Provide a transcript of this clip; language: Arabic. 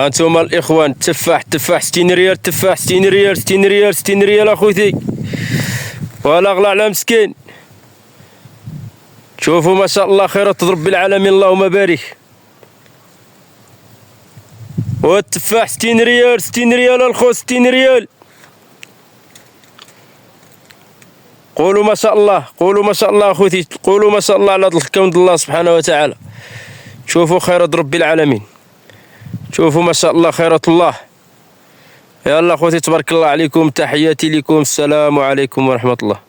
هانتوما الاخوان، التفاح 60 ريال، التفاح 60 ريال 60 ريال 60 ريال اخوتي، ولا غلا على مسكين. شوفوا ما شاء الله خيرة رب العالمين، اللهم بارك. والتفاح 60 ريال 60 ريال الخو، 60 ريال. قولوا ما شاء الله، قولوا ما شاء الله اخوتي، قولوا ما شاء الله على هذا الكون الله سبحانه وتعالى. شوفوا خيرة رب العالمين، شوفوا ما شاء الله خيرة الله. يلا اخوتي تبارك الله عليكم، تحياتي لكم، السلام عليكم ورحمة الله.